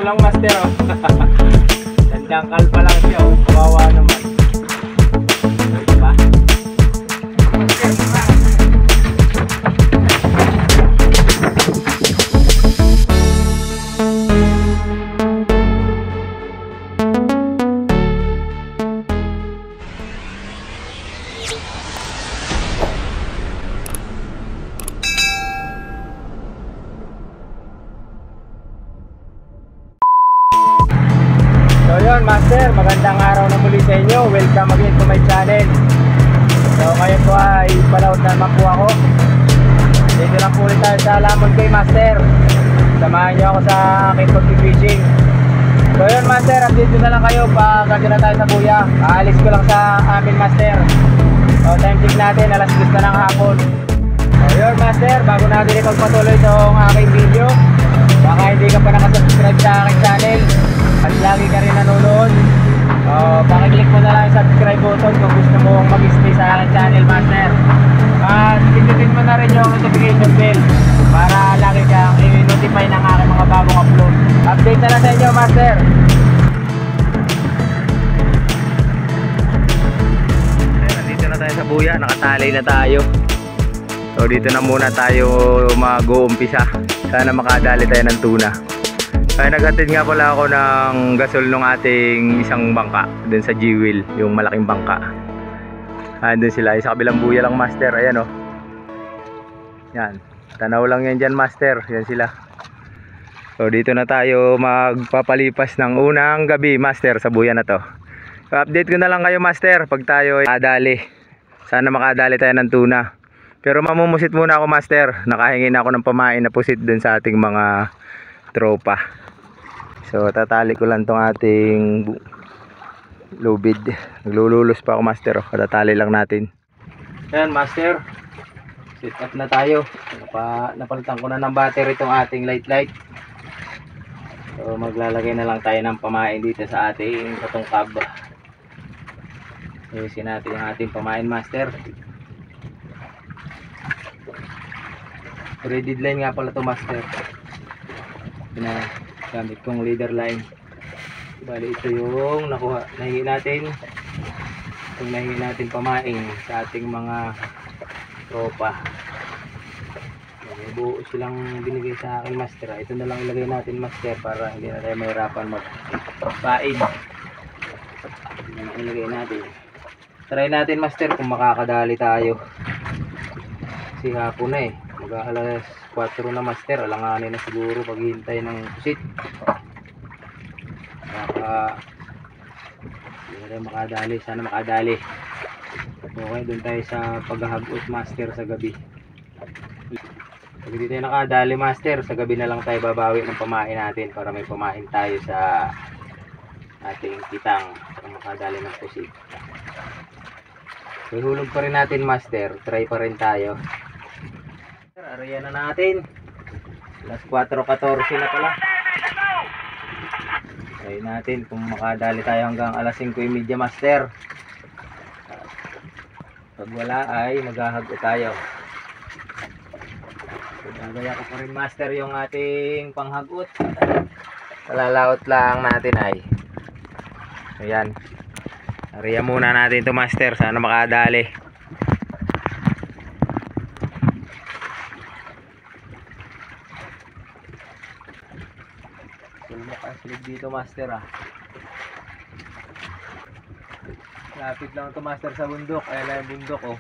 lang master oh. Nandangkal pa lang siya oh. Kawawa naman. Diba? So yun master, magandang araw na muli sa inyo. Welcome again to my channel. So ngayon po ay palaut na naman po ako. Dito lang po ulit tayo sa Lamon Cay master. Samahan nyo ako sa aking pag-fishing. So yun master, update na lang kayo pag na tayo sa kuya. Aalis ko lang sa amin master. So time check natin, alas 10 na ng hapon. So yun master, bago natin ipagpatuloy itong aking video, baka hindi ka pa nakasubscribe sa aking channel at lagi ka rin nanonood, pakiclick mo na lang yung subscribe button kung gusto mong mag-stay sa aking channel master. At pindutin mo na rin yung notification bell para lagi kang i-notify ng aking mga bagong upload. Update na lang sa inyo master. Nandito na tayo sa buya, nakatali na tayo. So dito na muna tayo mag-uumpisa. Sana makadali tayo ng tuna. Ay, naghatid nga pala ako ng gasol ng ating isang bangka dun sa G-Wheel, yung malaking bangka. Andun sila, sa kabilang buya lang master. Ayan o. Yan, tanaw lang yan dyan master. Yan sila. So dito na tayo magpapalipas ng unang gabi master sa buya na to. So, update ko na lang kayo master pag tayo makadali. Sana makadali tayo ng tuna. Pero mamumusit muna ako master. Nakahingi na ako ng pamain na pusit dun sa ating mga tropa. So tatali ko lang tong ating lubid. Naglululos pa ako master. Tatali lang natin. Ayan master, set up na tayo. Napalitan ko na ng battery itong ating light. So maglalagay na lang tayo ng pamain dito sa ating katungkab. Ayusin natin yung ating pamain master. Threaded line nga pala ito master. Gamit kong leader line. Bali ito yung nahingi natin. Itong nahingi natin pamain sa ating mga tropa. May buo silang binigay sa akin master. Ito na lang ilagay natin master para hindi na tayo mahirapan magpain. Ito na lang ilagay natin. Try natin master kung makakadali tayo. Kasi hapon na eh. Mag-alas 4 na master. Alanganin na siguro paghihintay ng pusit. Hindi na tayo makadali. Sana makadali. Okay, dun tayo sa paghahagot master sa gabi. Pag hindi tayo nakadali master, sa gabi na lang tayo babawi ng pamain natin para may pamain tayo sa ating kitang para makadali ng pusit. So, hulog pa rin natin master. Try pa rin tayo. Ariyan na natin. Alas 4:14 na pala. Try natin kung makadali tayo hanggang alas 5:30 master. Pag wala ay maghahago tayo. Gagaya ko pa rin master yung ating panghagot. Palalaot lang natin ay. Ayan. Ariyan muna natin to master. Sana makadali. Dito master lapit lang ito master sa bundok. Ayan na yung bundok oh.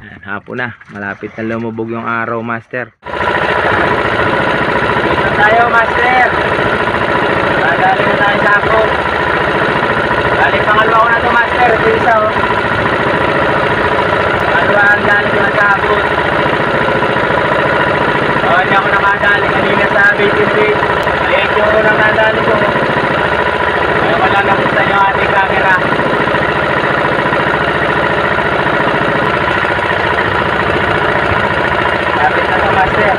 Ayan, hapon na, malapit na lumubog yung araw master. Dito na tayo master. Dadali na tayo sa ako. Dali pangalawa ko na ito master. Ito isa oh. Pangalawa dali ko na sa ako. Hindi ako nakadali kanina sa baiting bait. Maliit yung unang nadali ko. Kaya wala nakita yung ating camera. Lapit na ito master.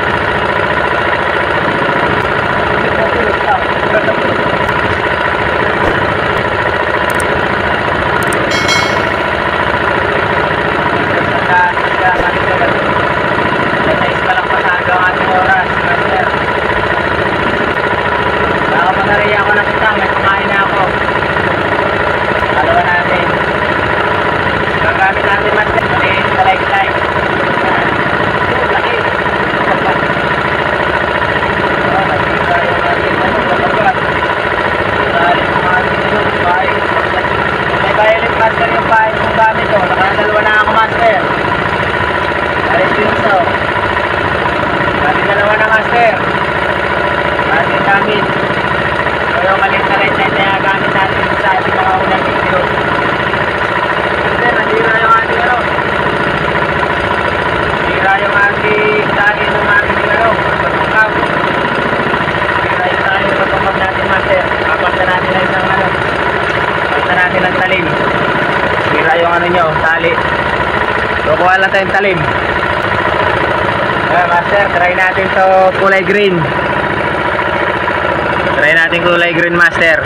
Natin gamit. Pero maliit na rin na gamit natin sa ating mga unang video. Kasi nandira yung ating ano. Nandira yung ating tali ng ating ano. Pagpapag. Nandira yung tali ng pagpapag natin, master. Kapagta natin lang isang ano. Kapagta natin ang talim. Nandira yung ano nyo, tali. So kuha lang tayong talim. Ayan, master, try natin to kulay green. Try natin kulay green, master.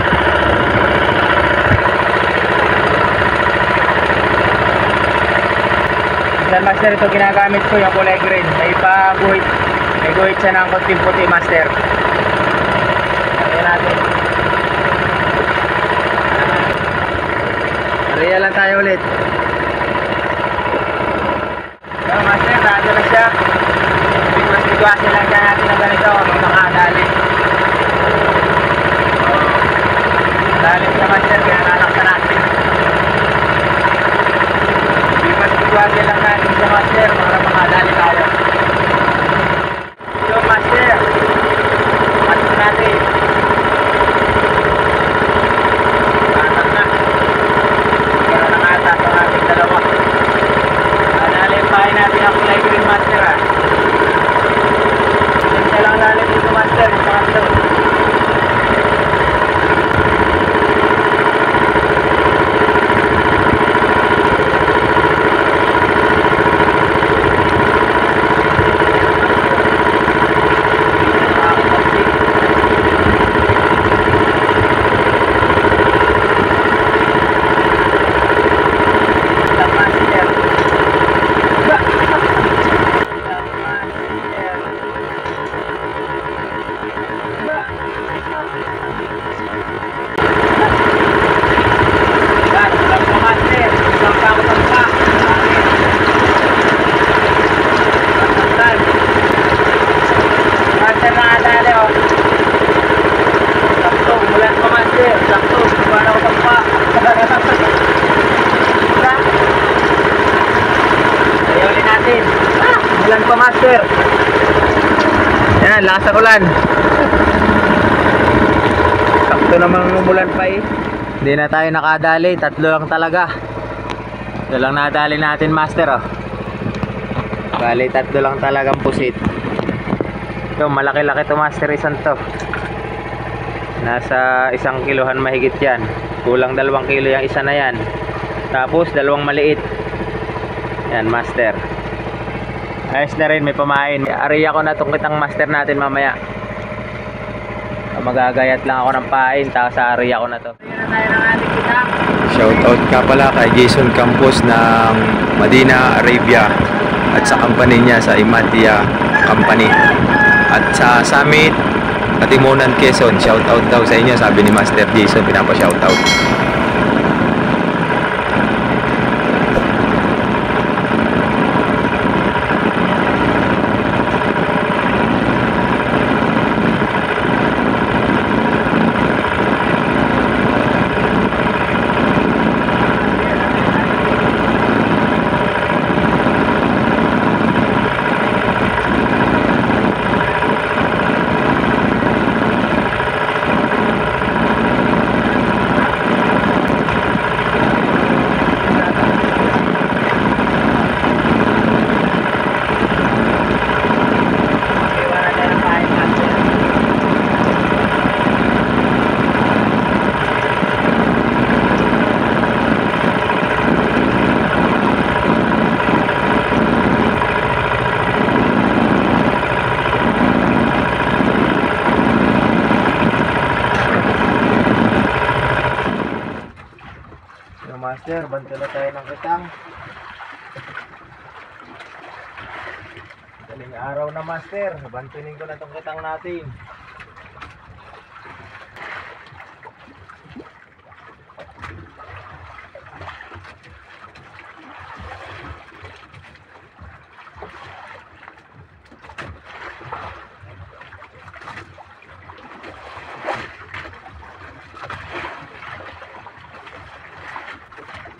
Minsan, master, ito ginagamit ko yung kulay green. May pa-guhit. May guhit siya ng konting puti, master. Try natin. Ariya lang tayo ulit. Ayan, master, nado na siya. Sigwasin lang dyan natin ng ganito kung nakadali. Dali sa master, kaya nalaksan natin. Sigwasin lang natin sa master para makadali tayo. So master, pasok natin. Pasok na. Pero nakatas ang ating dalawa. Nalimpahin natin ang kulay green, master, ha. Lang lalim dito, master, yung pangatlo. Ulan pa, master. Yan, lakas ang ulan. Sakto namang umulan pa eh. Hindi na tayo nakadali, tatlo lang talaga. Ito lang nadali natin, master, oh. Bali, tatlo lang talagang pusit. Ito, malaki-laki to, master, isang to. Nasa 1 kilohan mahigit yan. Kulang 2 kilo yung isa na yan. Tapos 2 maliit. Yan, master. Ayos na rin, may pamain. Ariya ko na itong kitang master natin mamaya. Magagayat lang ako ng pain, tapos ariya ko na to. Shoutout ka pala kay Jason Campos ng Medina, Arabia. At sa company niya, sa Imatia Company. At sa Summit, Katimunan, Quezon. Shoutout daw sa inyo, sabi ni Master Jason, pinapa-shoutout. Master, bantala tayo ng kitang. Daling araw na, master. Bantunin ko na itong kitang natin.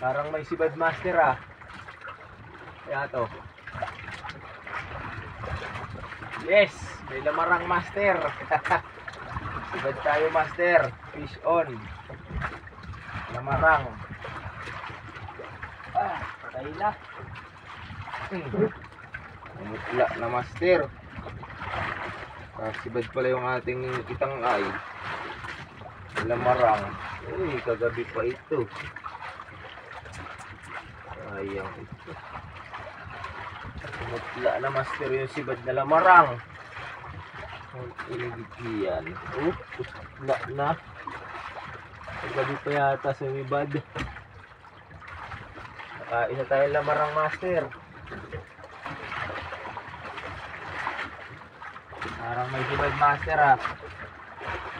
Parang may sibad, master, ah. Kaya to. Yes, may lamarang, master. Sibad tayo, master. Fish on. Lamarang. Patay na. Umutla na, master. Sibad pala yung ating kitang ay. Lamarang. Uy, kagabi pa ito. Sayang ito. Umutla na, master, yung sibad na lamarang. Ang inigit yan. Umutla na. Kagabi pa yata sa ibad. Nakaisa tayo lamarang, master. Parang may sibad, master, ha.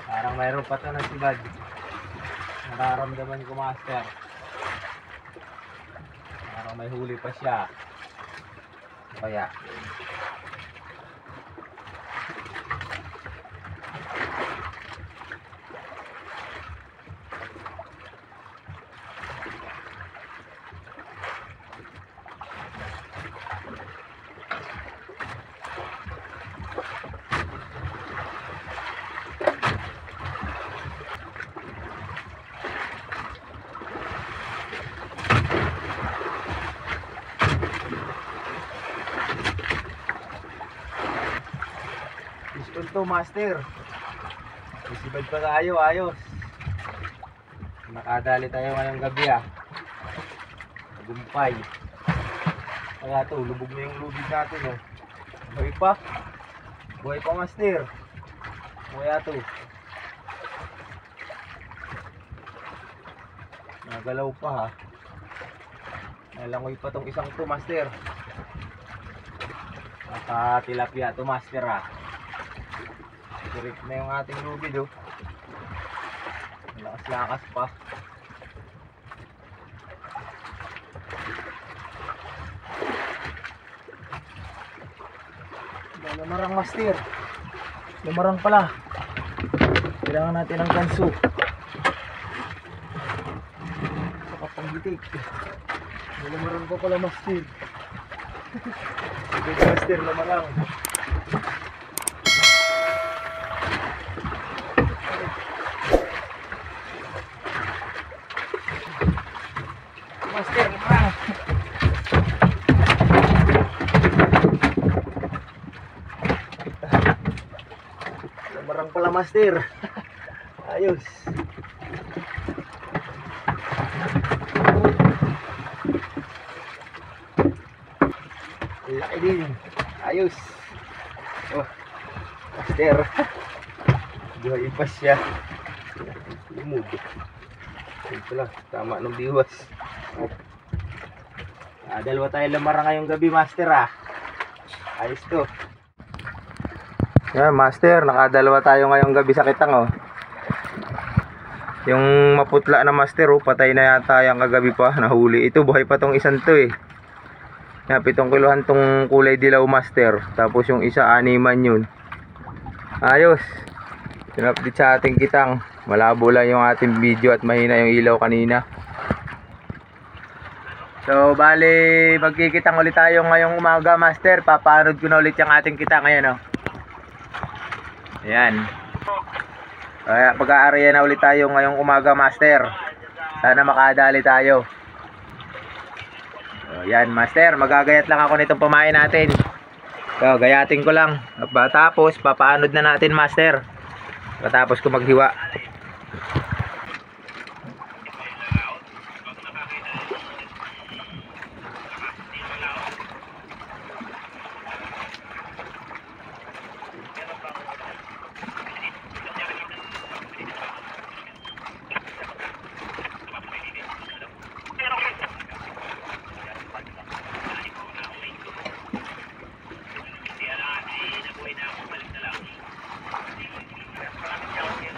Parang mayroon pa ito ng sibad. Nararamdaman ko, master. Parang may huli pa siya. Kaya ito, master. Isibad pa tayo, ayos. Nakadali tayo ngayong gabi, ha. Gumpay. Kaya to, lubog na yung lubig natin, oh. Buhay pa. Buhay pa, master. Kaya to. Nagalaw pa, ha. Nalangoy pa tong isang to, master. Nakatilapia to, master, ha. Direct na yung ating lubid, oh. Lakas-lakas pa. Lamarang, master. Lamarang pala. Kailangan natin ng kanso. Saka panggitik. Lamarang pa pala, master. Sige, master, lamarang. Master, lamarang. Lamarang pala, master. Ayos. Laki din. Ayos. Oh, master. Buhay pa siya. Lumog. Ito lang, tama ng biwas. Dalawa tayo lamarang ngayong gabi, master, ha. Ayos to. Yan, master, nakadalawa tayo ngayong gabi sa kitang, oh. Yung maputla na, master, oh, patay na yata yung kagabi pa, nahuli. Ito, buhay pa tong isang to, eh. Yan, 7 kilohan tong kulay dilaw, master. Tapos yung isa, 6 yun. Ayos. Pinupdate sa ating kitang. Malabo lang yung ating video at mahina yung ilaw kanina. So, bali, magkikitang ulit tayo ngayong umaga, master. Papaanood ko na ulit yung ating kitang ngayon, oh. Ayan. Kaya pag-aarya na ulit tayo ngayong umaga, master. Sana makadali tayo. So, yan, master. Magagayat lang ako nitong pamain natin. So, gayatin ko lang. Tapos, papaanod na natin, master. Tapos ko maghiwa.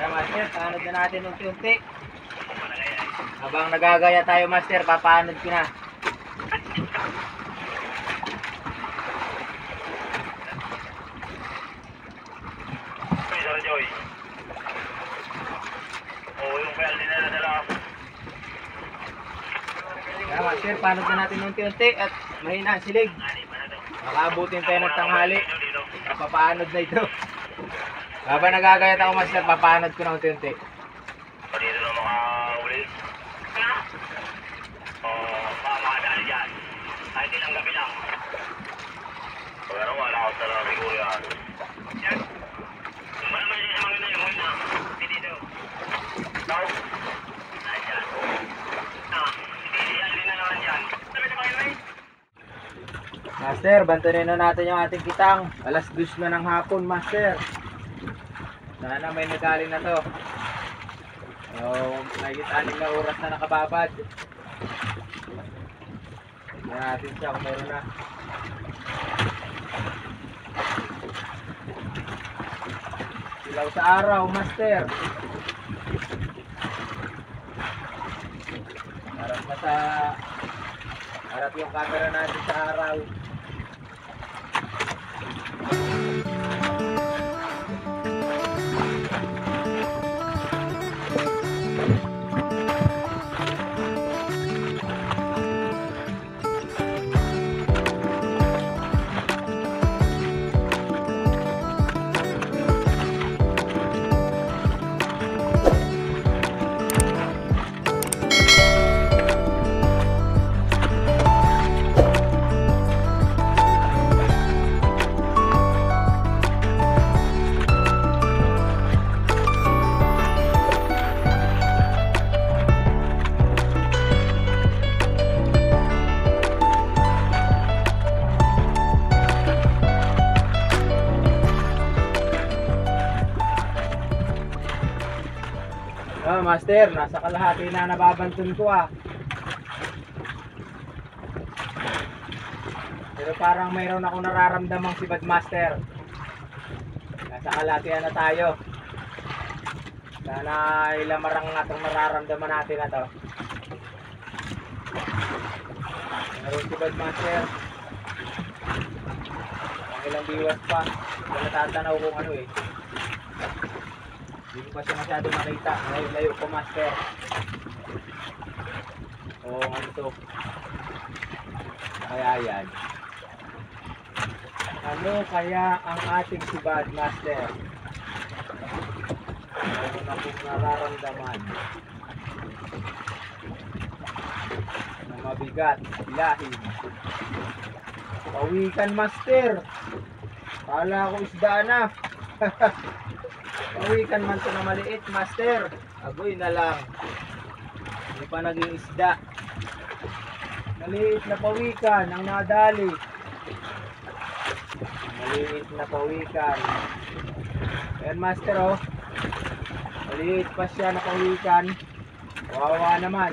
Master, paanod na natin unti-unti. Habang nagagaya tayo, master, papaanod ko na. Kaya, master, paanod na natin unti-unti at mahina ang silig. Makaabutin tayo ng tanghali. Papaanod na ito. Habang nagagayat ako master, papanod ko ng unti-unti. Dito na makahuli. Makadali dyan. Kahit ilang gabi lang. Pero wala ako talaga siguro yan. Yan. Malamay din sa mga na yung una. Dito. Ikaw? Ayan. Yan din na naman dyan. Sabi na kayo eh. Master, bantunin na natin yung ating kitang. Alas 2 na ng hapon, master. Sana may nagaling na to. So, nagit 6 na oras na nakababad. Tignan natin siya kung meron na. Silaw sa araw, master. Harap yung camera natin sa araw. Master, nasa kalahati na nababantun ko Pero parang mayroon ako nararamdamang sibad, master. Nasa kalahatian na tayo. Sana ilamarang nga itong nararamdaman natin na to. Mayroon sibad, master. Ang ilang biwas pa. Hindi natatanaw kung ano eh. Hindi ko pa siya masyado makita. Layo ko, master. Oo, ano to? Kaya yan. Ano kaya ang ating sibad, master? Ano na kung nararamdaman na mabigat, ilahin. Pawikan, master. Kala ko isda na. Pawikan man ito na maliit, master. Agoy na lang. Hindi pa naging isda. Maliit na pawikan ang nadali. Maliit na pawikan. Ayan, master, oh. Maliit pa siya na pawikan. Kawawa naman.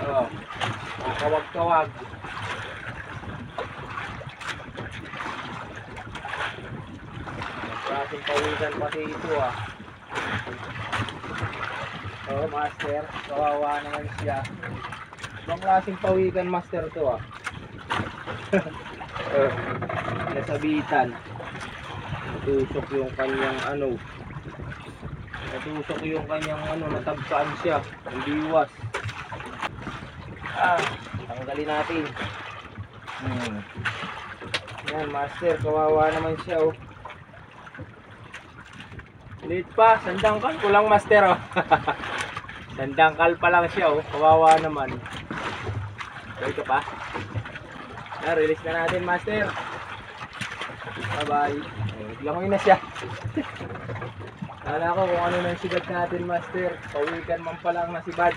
Oh, kawag-kawag. Klaseng pawikan pati ito Oh, master, kawawa naman siya. Ibang klaseng pawikan, master, to nasabitan. Natusok yung kanyang natabsaan siya. Ang biwas. Tanggalin natin. Yan, master, kawawa naman siya, Liit pa, sandangkal ko lang, master, Sandangkal pa lang siya, kawawa naman. Ito pa. Release na natin, master. Bye-bye. Langoy na siya. Kala ko kung ano na yung sibad natin, master. Pawikan man pa lang na sibad.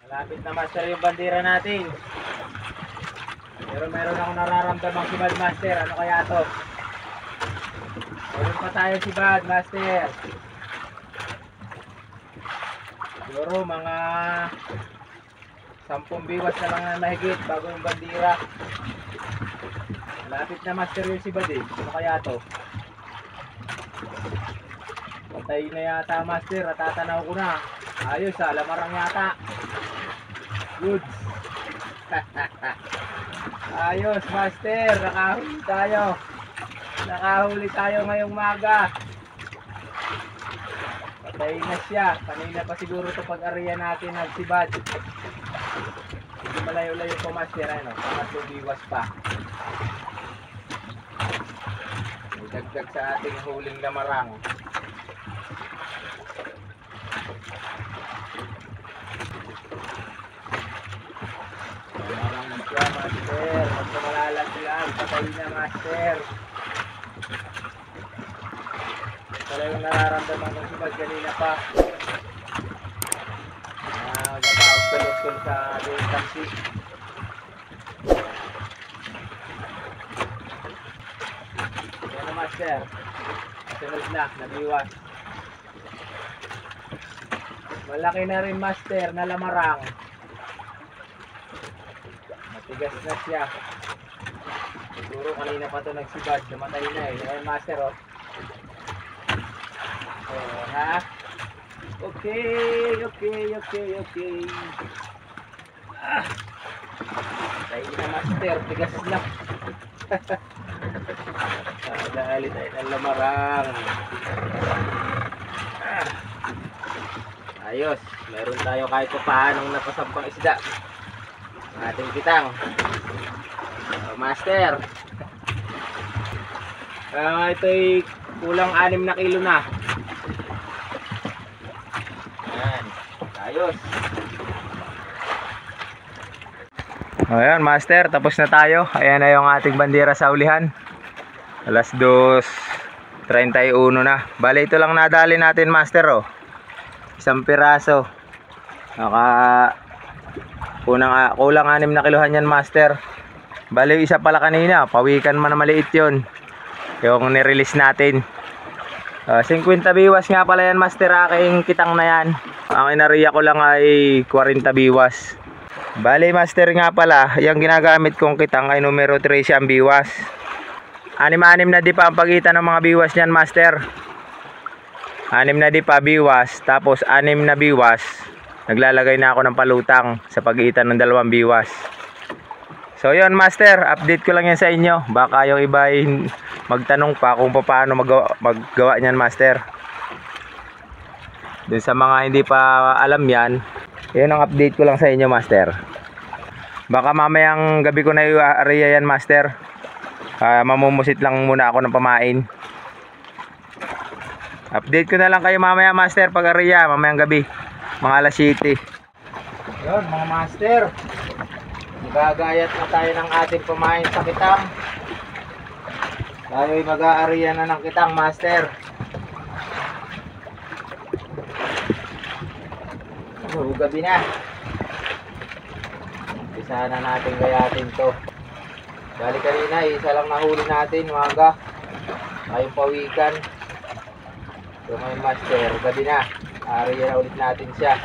Malapit na, master, yung bandera natin. Pero meron ako nararamdamang sibad, master. Ano kaya to? Meron pa tayo sibad, master. Siguro mga 10 biwas na lang na mahigit bago yung bandera. Malapit na, master, yung sibad eh. Ano kaya to? Patay na yata, master. Tatanaw ko na. Ayos, lamarang yata. Good. Ayos, master. Nakahuli tayo. Nakahuli tayo ngayong maga. Patay na siya. Kanina pa siguro ito pag-area natin nagsibad. Hindi malayo-layo po, master. Pangatlong biwas pa. Dagdag sa ating huling lamarang. Lamarang siya, master. Huwag na malalaglag. Patay na, master. Wala yung nararamdaman ng sibad kanina pa. Gapag-tulog sa ating taxi. Yan na, master. Sunod na, nabiwas. Malaki na rin, master, na lamarang. Matigas na siya. Siguro kanina pa ito nagsibad. Namatay na eh. Ayan, master, oh. Oh, ha? Okay. Ah. Tayo na, master. Tigas na. Dahil tayo ng lamarang. Ah. Ayos. Meron tayo kahit pa paanong napasampang isda. Ating kitang. Oh, master. Ito'y kulang 6 na kilo na. Ayan. Ayos. Ayan, master. Tapos na tayo. Ayan na yung ating bandera sa ulihan. Alas 2:31 na. Bale, ito lang nadali natin, master, oh. Isang piraso. Kulang 6 na kilohan yan, master. Bale, isa pala kanina. Pawikan man na maliit yun. Yung nirelease natin. 50 biwas nga pala yan, master. Aking kitang na yan. Ang inariya ko lang ay 40 biwas. Bale, master, nga pala, yung ginagamit kong kitang ay numero 3 siyang biwas. 6 na di pa ang pagitan ng mga biwas niyan, master. 6 na di pa biwas, tapos 6 na biwas. Naglalagay na ako ng palutang sa pagitan ng 2 biwas. So yun, master, update ko lang yan sa inyo. Baka yung iba ay magtanong pa kung paano maggawa niyan, master. Dun sa mga hindi pa alam yan, yun ang update ko lang sa inyo, master. Baka mamayang gabi ko na i-area yan, master. Mamumusit lang muna ako ng pamain. Update ko na lang kayo mamaya, master, pag area, mamayang gabi, mga alas 7. Yun, mga master, magagayat na tayo ng ating pamain sa kitang. Tayo'y mag-area na ng kitang, master. So, gabi na. Isa na natin gayatin to. Bali kanina, isa lang nahuli natin, umaga. Tayong pawikan. So ngayon, master, gabi na. Area na ulit natin siya.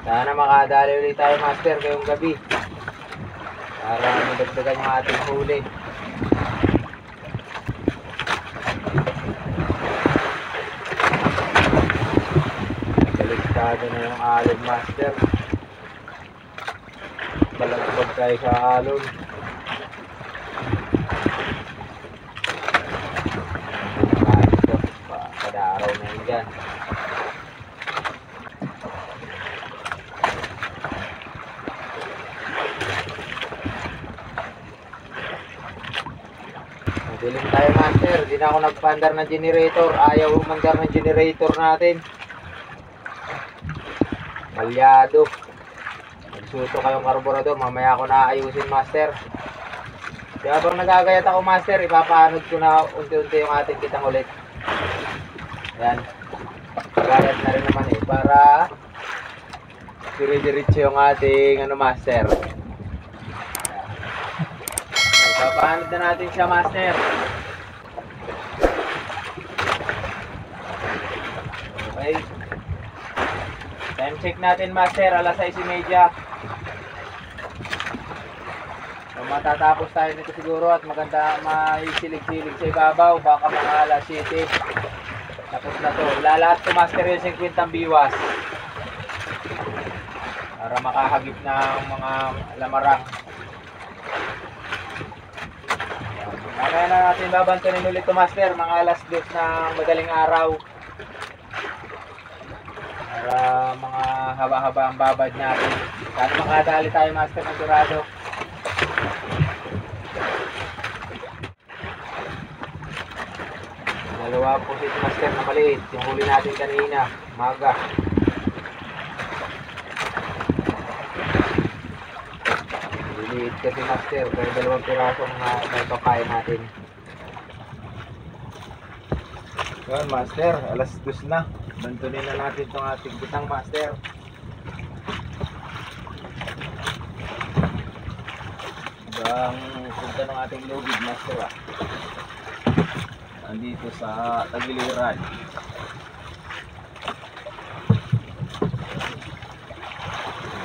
Sana makadali ulit tayo, master, ngayong gabi. Para madagdagan yung ating huli. Baliktado na yung alon, master. Balagbag tayo sa alon. Kada araw na yun dyan. Dilim tayo, master. Di na ako nagpandar ng generator. Ayaw umandar ng generator natin. Malyado. Nagsuto kayong karburador. Mamaya ako naayusin, master. Kaya habang nagagayat ako, master, ipapaanod ko na unti-unti yung ating kitang ulit. Yan. Gayat na rin naman eh. Para dire-diretso yung ating master. Papahanod na natin siya, master. Okay. Time check natin, master. Alas 6:30. So, matatapos tayo nito siguro at maganda maisilig-silig sa ibabaw. Baka mga alas 7. Tapos na to. Ilalahat ko, master, yung 50 biwas. Para makahagip na ang mga lamarang. Mamaya na natin babantunin ulit ito, master, mga alas 2 ng madaling araw. Para mga haba-haba ang babad natin. Sana makadali tayo, master, ng Dorado. Dalawa po si master na maliit. Yung huli natin kanina, maga. Liliit kasi master, pero dalawang piraso na may papain natin. Yun, master, alas 2 na. Bantunin na natin itong ating bitang, master. Ang punta ng ating lubid, master, andito sa Tagiliran.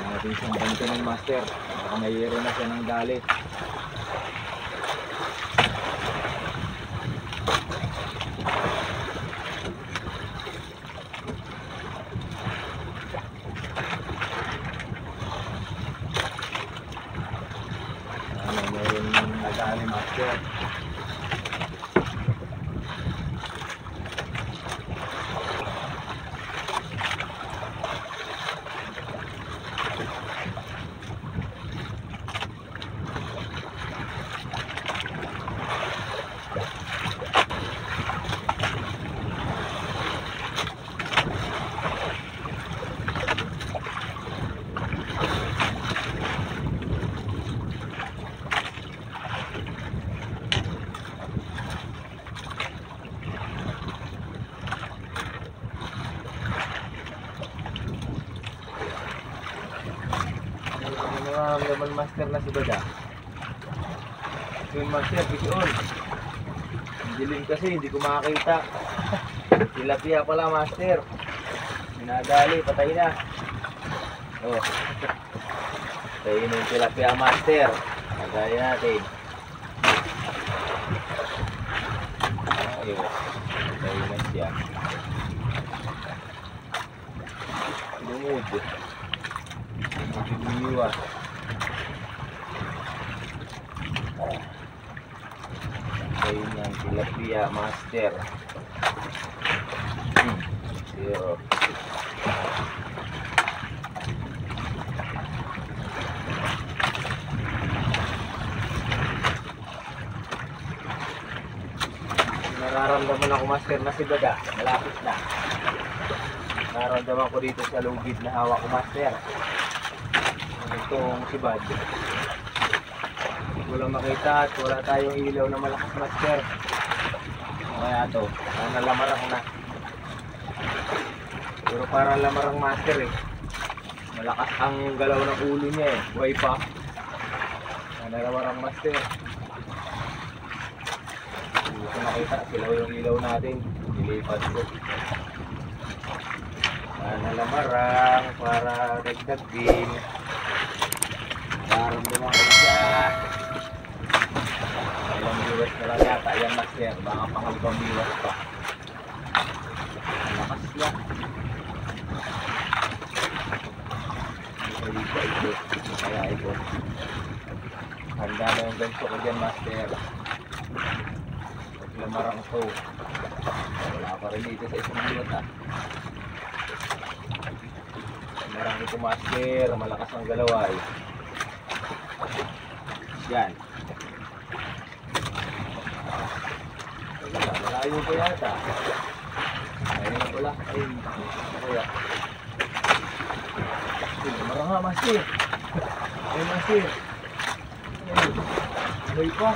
Natin siyang bantunin, master. Baka mayroon na siya ng dali. Mayroon na dali, master. Naman master na si Bada. Yung master, bison. Dilim kasi, hindi ko makakita. Tilapia pala, master. Minadali, patay na. Oh. Patay na yung tilapia, master. Nagaya natin. Ayun. Patay na siya. Lumod. Biniwa. Ayun yan, tilapia, master. Zero. Nararamdaman ako, master, na si Bada. Malapit na. Nararamdaman ko dito sa lugid na hawak ko, master. Itong si Bad. Wala makita at wala tayong ilaw na malakas, master. Kaya ito, sana lamarang na. Pero parang lamarang, master, eh. Malakas ang galaw ng ulo niya, eh. Buhay pa. Sana lamarang, master. Hindi ko makita, silaw yung ilaw natin. Nilipat ko. Sana lamarang para dagdag din. Parang dumakot siya. Ilang biwas na lang yata yan, master. Baka pangalibang biwas pa. Malakas niya. Ito. Kaya ito. Handa na yung ganso ko dyan, master. Lamarang ito. Wala pa rin dito sa isang biwas, ha. Lamarang ito, master. Malakas ang galaway. Yan. Malayo pa yata. Ayun na pala. Ayun. Kaya. Marang nga, master. Ayun, master. Ayun. Ayun pa.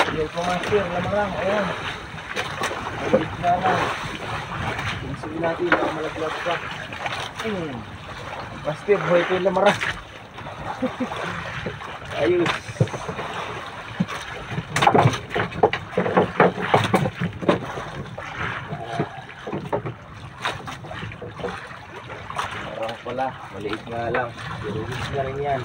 Ayun pa, master. Lamarang. Ayun. Ayun na lang. Pinsuin natin. Baka malaglag pa. Ayun. Master, buhay ko yung lamarang. Ayos. Marang pala, maliit nga lang. Dirugis na rin yan.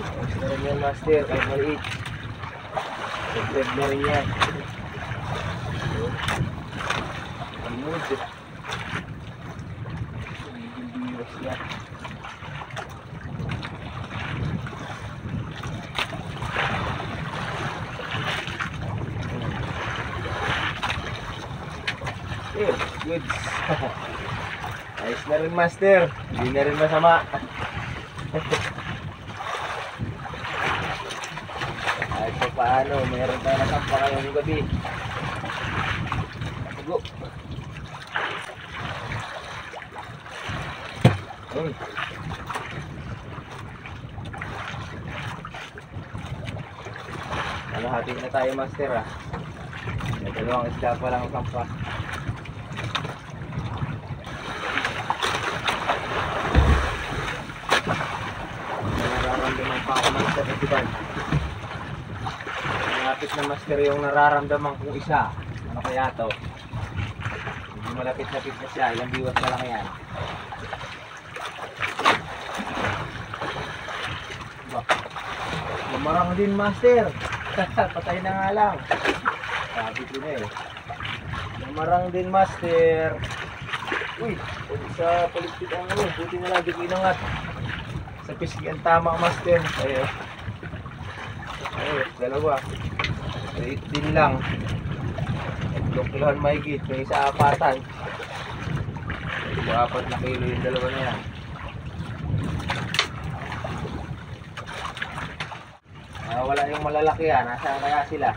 Ayos na rin yan, master, kahit maliit. Spread na rin yan. Mood. ayos na. Good. Ayos na rin, master. Hindi na rin masama. Kahit pa paano, mayroon tayo nasampa ngayong gabi. Go. Kalahati na tayo, master, ah. May dalawang isda pa lang ang sampa. Nararamdaman pa ako, master, na diba? Malapit na, master, yung nararamdaman kong isa. Ano kaya to? Hindi malapit-lapit na siya. Ilang biwas na lang yan. Lumarang din, master. Patay na nga lang. Sabi ko na eh. Lumarang din, master. Uy, sa paligpit ang ano. Buti na lang, di ko inangat. Sa pisgi ang tama, master. Ayun, dalawa. 8 din lang. 2 kilohan mahigit. May isa apatan. 4 na kilo yung dalawa na yan. Wala yung malalaki yan. Nasaan kaya sila?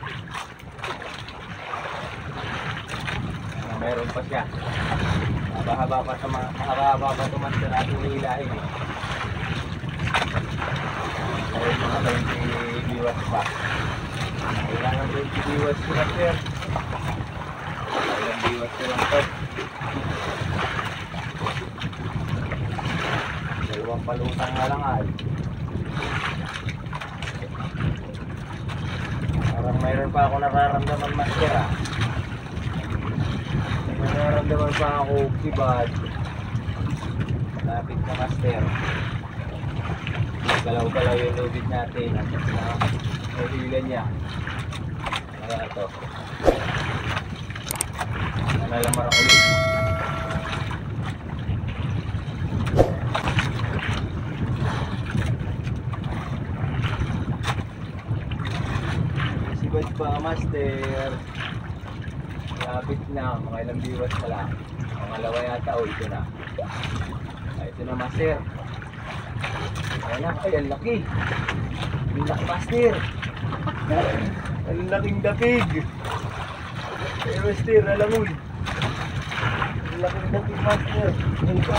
Meron pa siya. Haba-haba pa ito, master, ating hilahin eh. Meron mga 20 viewers pa. Kailangan 20 viewers ko, master. Ilang viewers ko lang to. Dalawang palutang nga lang ay. Parang mayroon pa ako nararamdaman, master, ah. Nararamdaman pa ako sibad. Lapit na, master. Galaw-galaw yung lubid natin at nahilan niya. Kaya ito. Nalamarang ulit. Sibad pa, master. Lapit na, mga ilang viewers na lang. Pangalawa yata, ito na. Ito na, master. Ayan na, ay, ang laki. Ang laki, master. Ang laking dapig. Ay, master, alamul. Ang laking dapig, master. Ay, ito.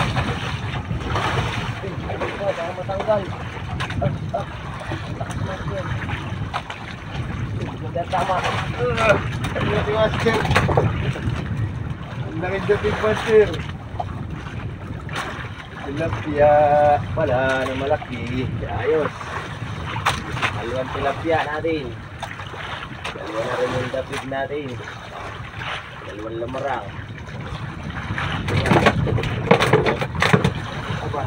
Ay, ito, baka matanggal. Ang lakas, master. Maganda tama. Ang laki, master. Ang laking dapig, master. Tilapia pala na malaki. Ayos. Dalawang tilapia natin. Dalawa na rin yung dapig natin. Dalawang lamarang. Aba.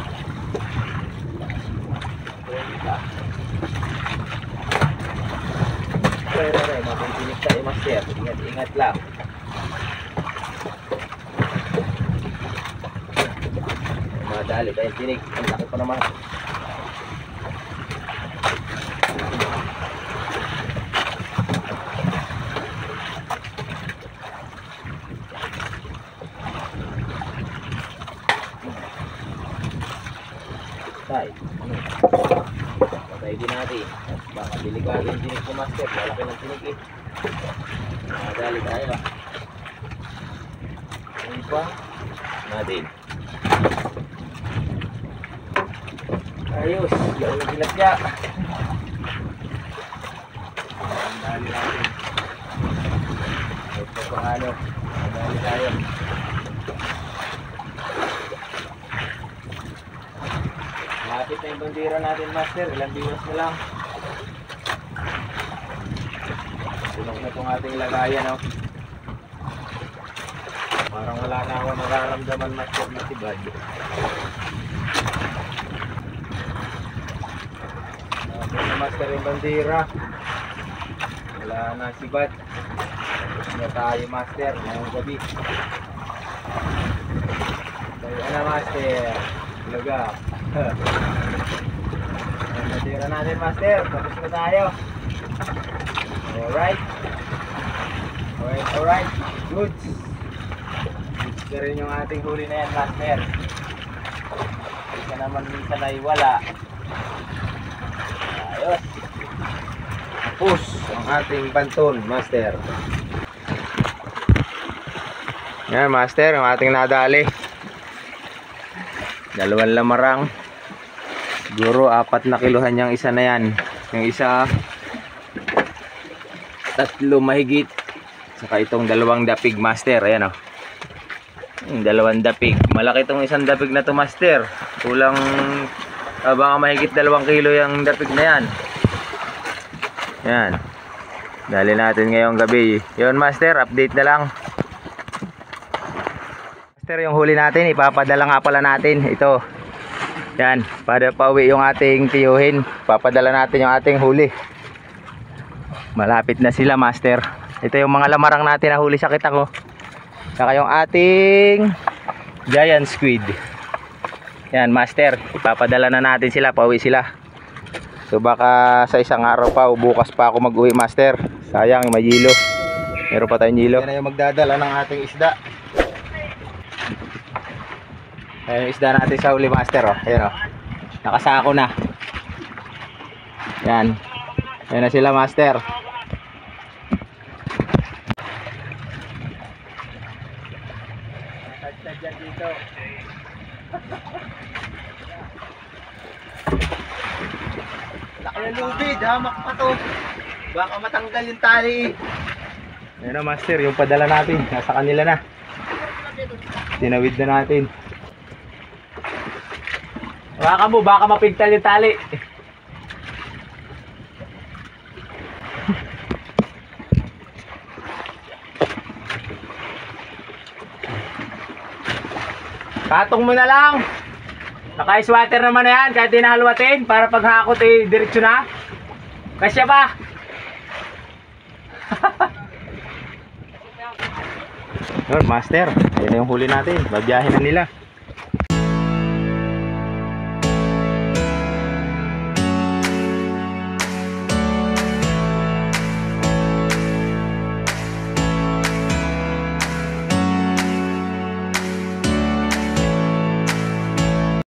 Pero mapipinig tayo, master. Ingat-ingat lang. Madali tayong tinig. Ang laki pa naman. Patay. Patay din natin. Baka delikado yung tinig ko, master. Lalaki ng tinig eh. Madali tayo. Ano pa? Natin. Ayos, yan ang tilapia. Ang dali natin. Ito pa ano, ang dali tayo. Lapit na yung bandira natin, master. Ilang biwas na lang. Sunog na itong ating lagayan, oh. Parang wala na ako nararamdaman, master, na sibad. Master yung bandira. Wala na sibad. Tapos na tayo, master, ngayong gabi. Kaya na, master. Lagak. Natira natin, master. Tapos na tayo. Alright. Alright. Goods. Goods na rin yung ating huli na yan, master. Isa naman minsan ay wala. Ayos. Tapos ang ating banton, master. Yan, master, ang ating nadali. 2 lamarang. Siguro 4 na kiluhan yung isa na yan. Yung isa 3 mahigit. Saka itong 2 dapig, master. Ayan o. 2 dapig. Malaki itong isang dapig na to, master. Kulang baka mahigit 2 kilo yung dapig na yan. Yan. Dali natin ngayong gabi. Yun, master, update na lang. Master, yung huli natin, ipapadala nga pala natin. Ito. Yan, para pauwi yung ating tiyuhin. Papadala natin yung ating huli. Malapit na sila, master. Ito yung mga lamarang natin na huli sa kita ko. Saka yung ating giant squid. Yan, master. Ipapadala na natin sila, pauwi sila. So baka sa isang araw pa o bukas pa ako mag-uwi, master. Sayang, may hilo. Meron pa tayong hilo. Yan na yung magdadala ng ating isda. Ayan yung isda natin sa huli, master. Oh. Ayan, oh. Nakasako na. Yan. Ayan na sila, master. Tagtag yan dito. Laki ng lubid, hamak pa to. Baka matanggal yung tali. Ayan na, master. Yung padala natin. Nasa kanila na. Tinawid na natin. Baka mo, baka mapigtal yung tali. Patong mo na lang. Naka-ice water naman na yan. Kahit di nahalwatin. Para paghakot eh, diretso na. Kasya ba? Yun, master. Ayan na yung huli natin. Babiyahin na nila.